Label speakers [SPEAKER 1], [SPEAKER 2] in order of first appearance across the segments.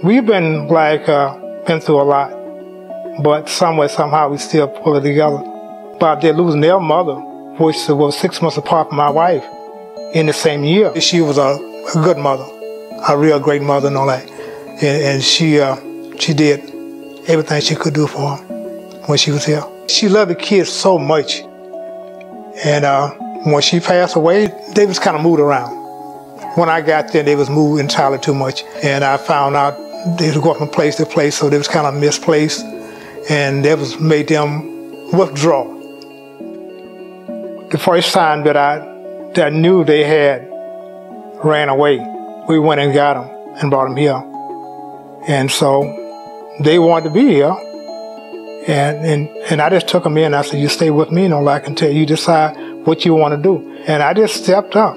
[SPEAKER 1] We've been been through a lot, but somehow we still pull it together. But they're losing their mother, which was 6 months apart from my wife, in the same year. She was a good mother, a real great mother and all that. And she did everything she could do for them when she was here. She loved the kids so much. And when she passed away, they was kind of moved around. When I got there, they was moved entirely too much. And I found out they was going from place to place, so they was kind of misplaced. And that was made them withdraw. The first time that I knew they had ran away, we went and got them and brought them here. And so they wanted to be here. And I just took them in. I said, you stay with me, I can tell you decide what you want to do. And I just stepped up,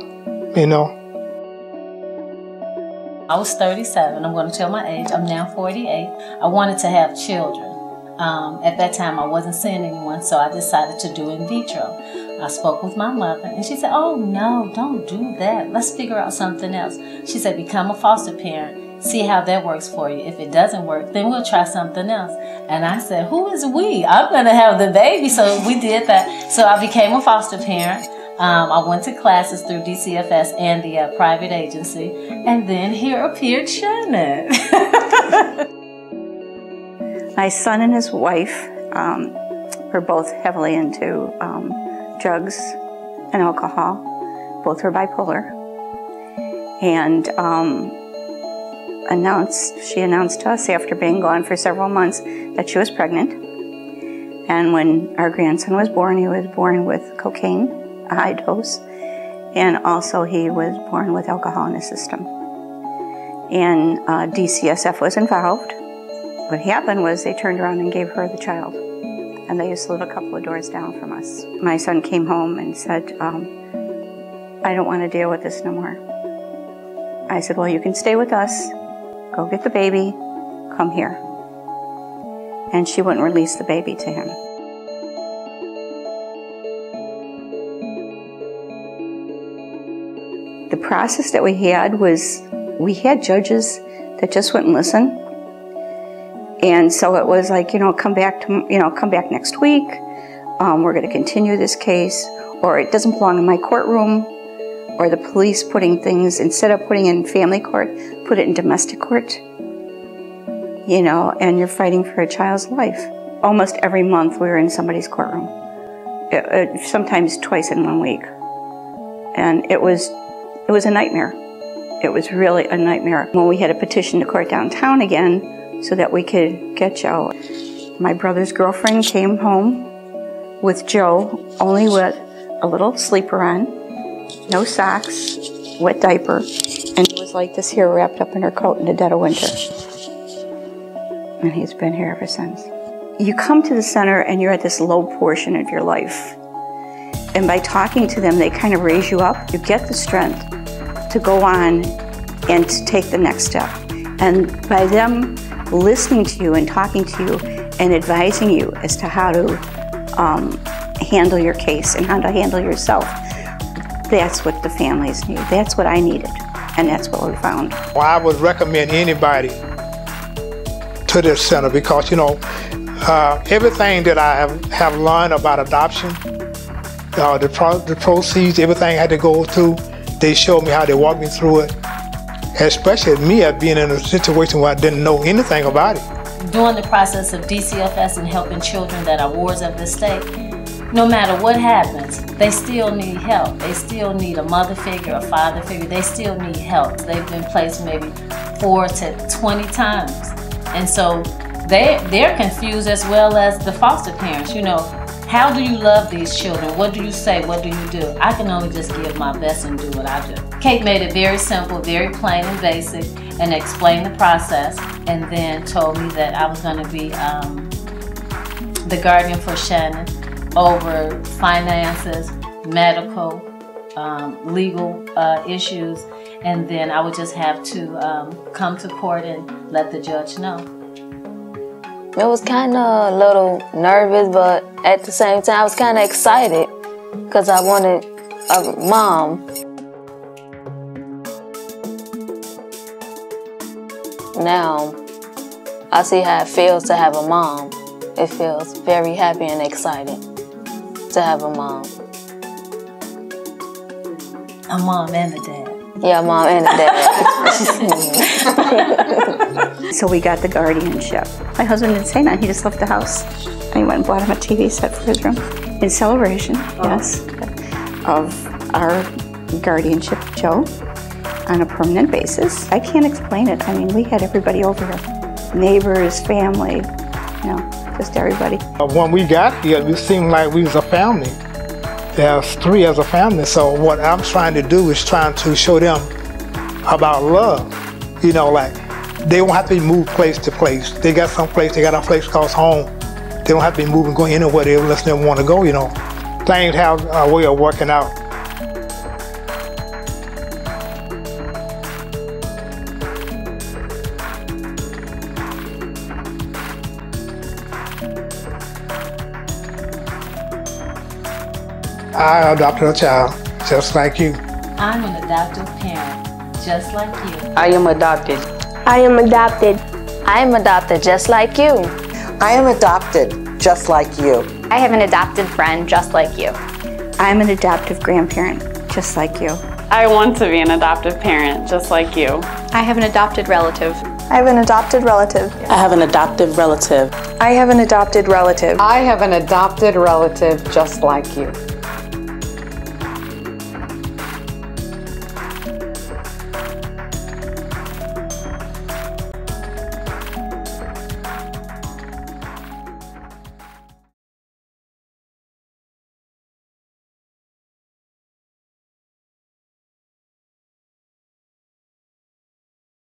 [SPEAKER 2] I was 37. I'm going to tell my age. I'm now 48. I wanted to have children. At that time, I wasn't seeing anyone, so I decided to do in vitro. I spoke with my mother, and she said, oh, no, don't do that. Let's figure out something else. She said, become a foster parent. See how that works for you. If it doesn't work, then we'll try something else. And I said, who is we? I'm going to have the baby. So we did that. So I became a foster parent. I went to classes through DCFS and the private agency. And then here appeared Shannon.
[SPEAKER 3] My son and his wife were both heavily into drugs and alcohol. Both were bipolar. And she announced to us after being gone for several months that she was pregnant. And when our grandson was born, he was born with cocaine, a high dose, and also he was born with alcohol in his system. And DCSF was involved. What happened was they turned around and gave her the child. And they used to live a couple of doors down from us. My son came home and said, I don't want to deal with this no more. I said, well, you can stay with us. Go get the baby, come here. And she wouldn't release the baby to him. The process that we had was, we had judges that just wouldn't listen. And so it was like, come back next week. We're going to continue this case, or it doesn't belong in my courtroom. Or the police putting things, instead of putting in family court, put it in domestic court, and you're fighting for a child's life. Almost every month we were in somebody's courtroom, sometimes twice in 1 week. And it was a nightmare. It was really a nightmare. When we had a petition to court downtown again so that we could get Joe, my brother's girlfriend came home with Joe only with a little sleeper on, no socks, wet diaper, and it was like this here wrapped up in her coat in the dead of winter. And he's been here ever since. You come to the center and you're at this low portion of your life. And by talking to them, they kind of raise you up. You get the strength to go on and to take the next step. And by them listening to you and talking to you and advising you as to how to handle your case and how to handle yourself, that's what the families need. That's what I needed, and that's what we found.
[SPEAKER 1] Well, I would recommend anybody to this center because, everything that I have learned about adoption, the proceeds, everything I had to go through, they showed me how they walked me through it, especially me being in a situation where I didn't know anything about it.
[SPEAKER 2] During the process of DCFS and helping children that are wards of the state, no matter what happens, they still need help. They still need a mother figure, a father figure. They still need help. They've been placed maybe 4 to 20 times. And so they're confused as well as the foster parents. How do you love these children? What do you say? What do you do? I can only just give my best and do what I do. Kate made it very simple, very plain and basic. and explained the process, and then told me that I was going to be the guardian for Shannon over finances, medical, legal issues, and then I would just have to come to court and let the judge know.
[SPEAKER 4] It was kind of a little nervous, but at the same time I was kind of excited because I wanted a mom. Now I see how it feels to have a mom. It feels very happy and exciting to have a mom.
[SPEAKER 2] A mom and a dad.
[SPEAKER 4] Yeah, a mom and a dad.
[SPEAKER 3] So we got the guardianship. My husband didn't say nothing, he just left the house. And he went and bought him a TV set for his room in celebration, yes, of our guardianship, Joe, on a permanent basis. I can't explain it. I mean, we had everybody over here. Neighbors, family, you know, just everybody.
[SPEAKER 1] When we got here, it seemed like we was a family. There's three as a family, so what I'm trying to do is trying to show them about love. You know, like, they don't have to move place to place. They got some place, they got a place called home. They don't have to be moving, going anywhere unless they want to go, you know. Things have a way of working out. I adopted a child, just like you.
[SPEAKER 2] I'm an adoptive parent, just like you.
[SPEAKER 5] I am adopted.
[SPEAKER 6] I am adopted.
[SPEAKER 4] I am adopted just like you.
[SPEAKER 5] I am adopted, just like you.
[SPEAKER 6] I have an adopted friend just like you.
[SPEAKER 3] I'm an adoptive grandparent, just like you.
[SPEAKER 7] I want to be an adoptive parent, just like you.
[SPEAKER 6] I have an adopted relative.
[SPEAKER 8] I have an adopted relative.
[SPEAKER 5] I have an adoptive relative.
[SPEAKER 8] I have an adopted relative.
[SPEAKER 9] I have an adopted relative just like you.